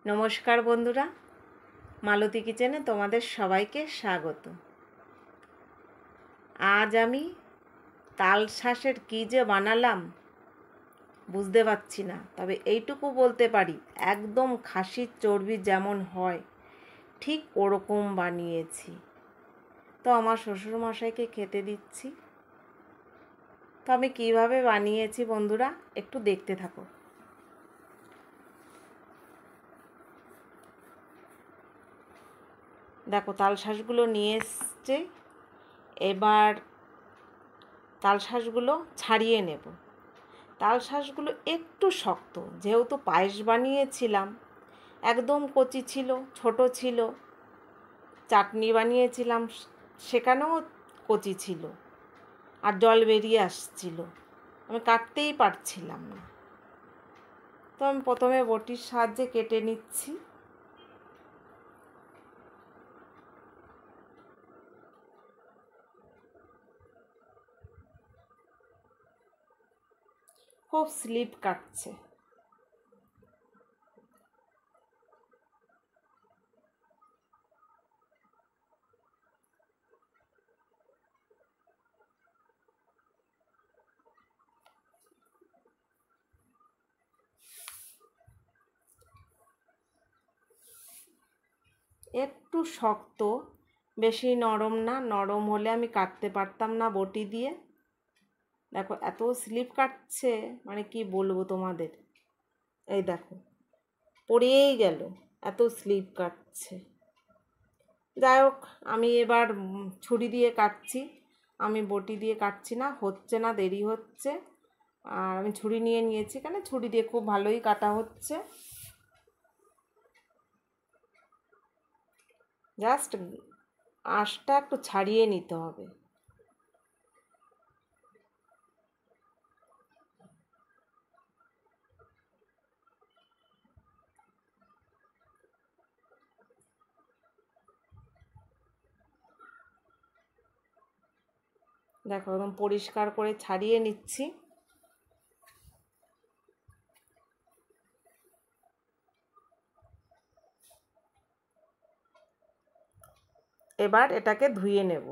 নমস্কার বন্ধুরা, মালতী কিচেনে তোমাদের সবাইকে স্বাগত। আজ আমি তাল শাঁসের কী যে বানালাম বুঝতে পারছি না, তবে এইটুকু বলতে পারি একদম খাসির চর্বি যেমন হয় ঠিক ওরকম বানিয়েছি। তো আমার শ্বশুরমশাইকে খেতে দিচ্ছি। তো আমি কীভাবে বানিয়েছি বন্ধুরা একটু দেখতে থাকো। দেখো, তালশাঁসগুলো নিয়ে এসছে। এবার তালশাঁসগুলো ছাড়িয়ে নেব। তালশাঁসগুলো একটু শক্ত, যেহেতু পায়েস বানিয়েছিলাম একদম কচি ছিল, ছোট ছিল। চাটনি বানিয়েছিলাম সেখানেও কচি ছিল, আর জল বেরিয়ে আসছিল, আমি কাটতেই পারছিলাম না। তো আমি প্রথমে বটির সাহায্যে কেটে নিচ্ছি। খুব স্লিপ কাটছে। একটু শক্ত, বেশি নরম না। নরম হলে আমি কাটতে পারতাম না বটি দিয়ে। দেখো এত স্লিপ কাটছে, মানে কি বলবো তোমাদের। এই দেখো, পড়েই গেল, এত স্লিপ কাটছে। যাই হোক, আমি এবার ছুরি দিয়ে কাটছি। আমি বটি দিয়ে কাটছি না, হচ্ছে না, দেরি হচ্ছে। আর আমি ছুরি নিয়ে নিয়েছি, কেন ছুরি দিয়ে খুব ভালোই কাটা হচ্ছে। জাস্ট আঁশটা একটু ছাড়িয়ে নিতে হবে। দেখো, একদম পরিষ্কার করে ছাড়িয়ে নিচ্ছি। এবার এটাকে ধুয়ে নেব।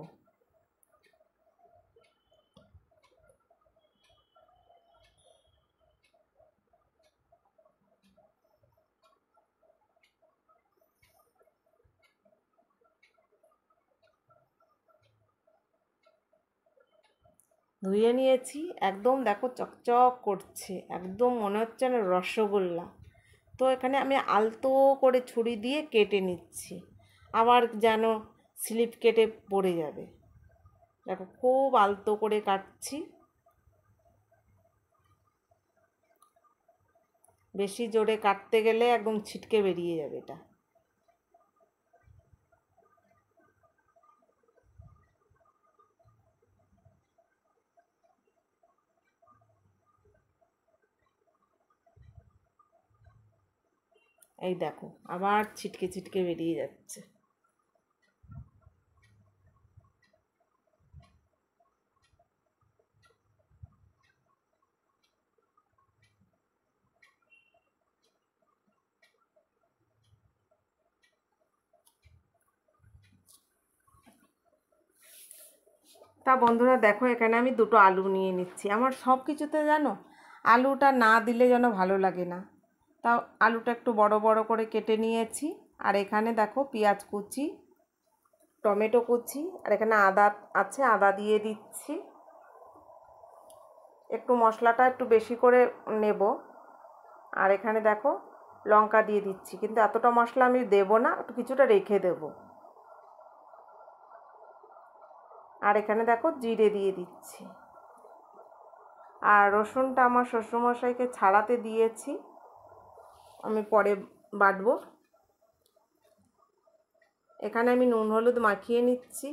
ধুয়ে নিয়েছি, একদম দেখো চকচক করছে, একদম মনে হচ্ছে না রসগোল্লা। তো এখানে আমি আলতো করে ছুরি দিয়ে কেটে নিচ্ছি, আবার যেন স্লিপ কেটে পড়ে যাবে। দেখো খুব আলতো করে কাটছি, বেশি জোরে কাটতে গেলে একদম ছিটকে বেরিয়ে যাবে এটা। এই দেখো, আবার ছিটকে ছিটকে বেরিয়ে যাচ্ছে। তা বন্ধুরা দেখো, এখানে আমি দুটো আলু নিয়ে নিচ্ছি। আমার সব কিছুতে জানো আলুটা না দিলে যেন ভালো লাগে না। তাও আলুটা একটু বড় বড় করে কেটে নিয়েছি। আর এখানে দেখো পেঁয়াজ কুচি, টমেটো কুচি, আর এখানে আদা আছে, আদা দিয়ে দিচ্ছি। একটু মশলাটা একটু বেশি করে নেব। আর এখানে দেখো লঙ্কা দিয়ে দিচ্ছি, কিন্তু এতটা মশলা আমি দেব না, একটু কিছুটা রেখে দেব। আর এখানে দেখো জিরে দিয়ে দিচ্ছি। আর রসুনটা আমার শ্বশুরমশাইকে ছাড়াতে দিয়েছি, আমি পরে বাটবো। এখানে আমি নুন হলুদ মাখিয়ে নিচ্ছি।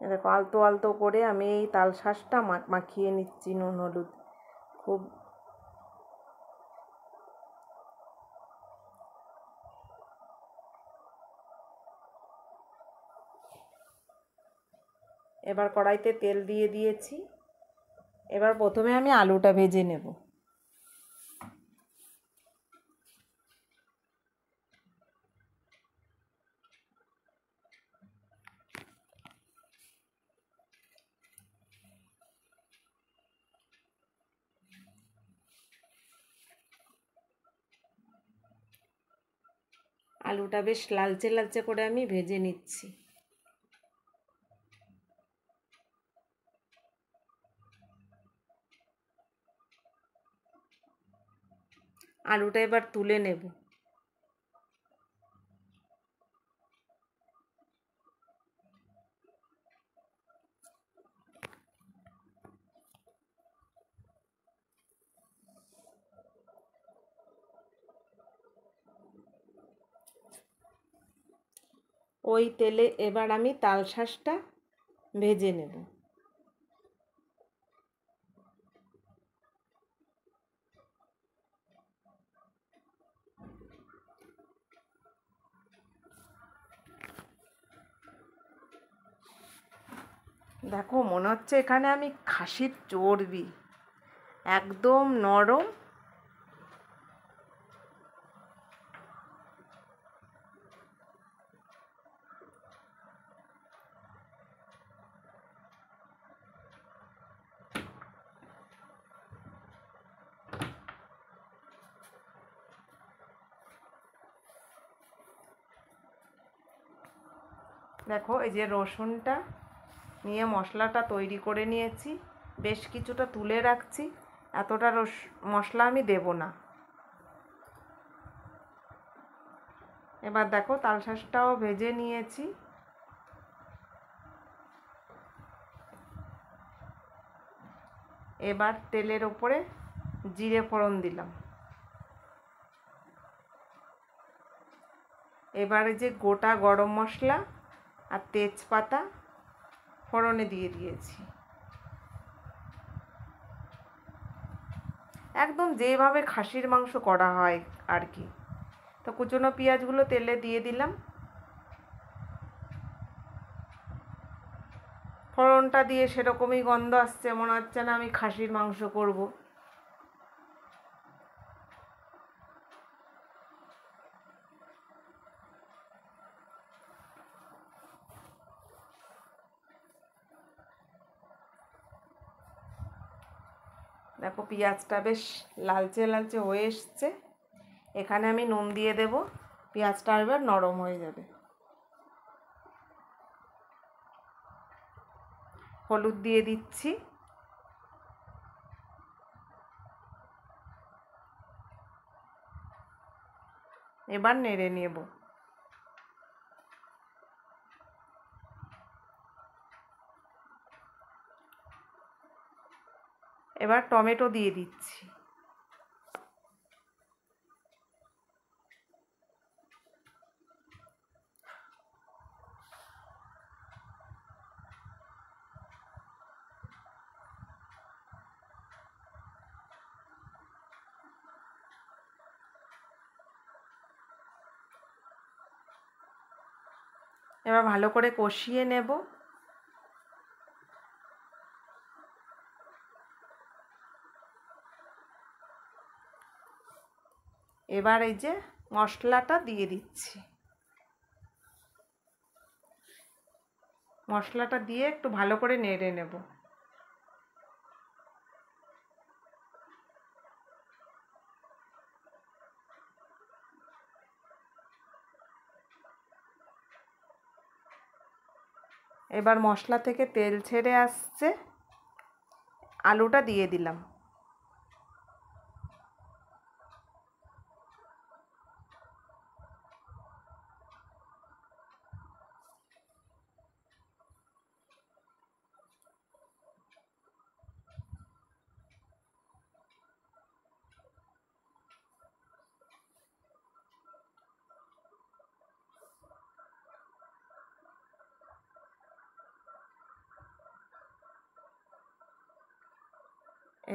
দেখো আলতো আলতো করে আমি এই তাল শাঁসটা মাখিয়ে নিচ্ছি নুন হলুদ। খুব এবার কড়াইতে তেল দিয়ে দিয়েছি। এবার প্রথমে আমি আলুটা ভেজে নেব। আলুটা বেশ লালচে লালচে করে আমি ভেজে নিচ্ছি। আলুটা এবার তুলে নেব। ওই তেলে এবার আমি তাল শাঁসটা ভেজে নেব। দেখো মনে হচ্ছে এখানে আমি খাসির চর্বি, একদম নরম। দেখো এই যে রসুনটা নিয়ে মশলাটা তৈরি করে নিয়েছি, বেশ কিছুটা তুলে রাখছি। এতটা মশলা আমি দেব না। এবার দেখো তাল শাঁসটাও ভেজে নিয়েছি। এবার তেলের ওপরে জিরে ফোড়ন দিলাম। এবারে যে গোটা গরম মশলা আর তেজপাতা ফোড়নে দিয়ে দিয়েছি। একদম যেভাবে খাসির মাংস করা হয় আর কি। তো কুচনো পেঁয়াজগুলো তেলে দিয়ে দিলাম। ফোড়নটা দিয়ে সেরকমই গন্ধ আসছে, মনে হচ্ছে না আমি খাসির মাংস করব। দেখো পেঁয়াজটা বেশ লালচে লালচে হয়ে এসছে। এখানে আমি নুন দিয়ে দেব, পেঁয়াজটা এবার নরম হয়ে যাবে। হলুদ দিয়ে দিচ্ছি। এবার নেড়ে নেব। এবার টমেটো দিয়ে দিচ্ছি। এবার ভালো করে কষিয়ে নেব। এবার এই যে মশলাটা দিয়ে দিচ্ছি। মশলাটা দিয়ে একটু ভালো করে নেড়ে নেব। এবার মশলা থেকে তেল ছেড়ে আসছে, আলুটা দিয়ে দিলাম।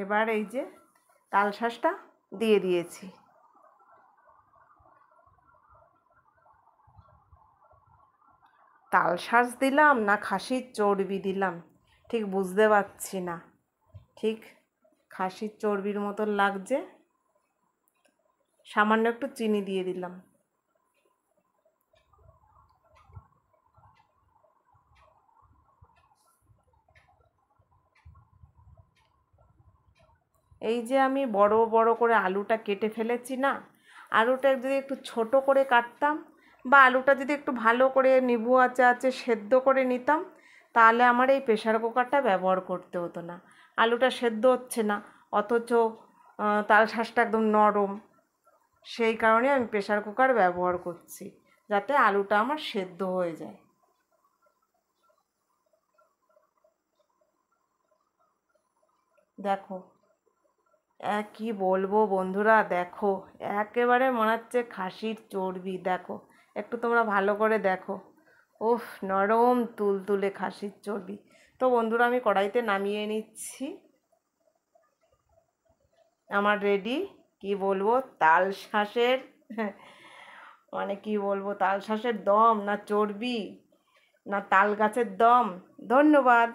এবার এই যে তাল শাঁসটা দিয়ে দিয়েছি। তাল শাঁস দিলাম না খাসির চর্বি দিলাম ঠিক বুঝতে পারছি না, ঠিক খাসির চর্বির মতন লাগছে। সামান্য একটু চিনি দিয়ে দিলাম। এই যে আমি বড় বড় করে আলুটা কেটে ফেলেছি না, আলুটা যদি একটু ছোট করে কাটতাম বা আলুটা যদি একটু ভালো করে নিভু আছে সেদ্ধ করে নিতাম, তাহলে আমার এই প্রেশার কুকারটা ব্যবহার করতে হতো না। আলুটা সেদ্ধ হচ্ছে না, অথচ তাল শাঁসটা একদম নরম, সেই কারণে আমি প্রেশার কুকার ব্যবহার করছি, যাতে আলুটা আমার সেদ্ধ হয়ে যায়। দেখো, কি বলবো বন্ধুরা, দেখো একেবারে মনে হচ্ছে খাসির চর্বি। দেখো একটু তোমরা ভালো করে দেখো, উফ, নরম তুলতুলে খাসির চর্বি। তো বন্ধুরা আমি কড়াইতে নামিয়ে নিচ্ছি। আমার রেডি, কি বলবো, তাল শাঁসের মানে কি বলবো, তাল শাঁসের দম না চর্বি না তাল গাছের দম। ধন্যবাদ।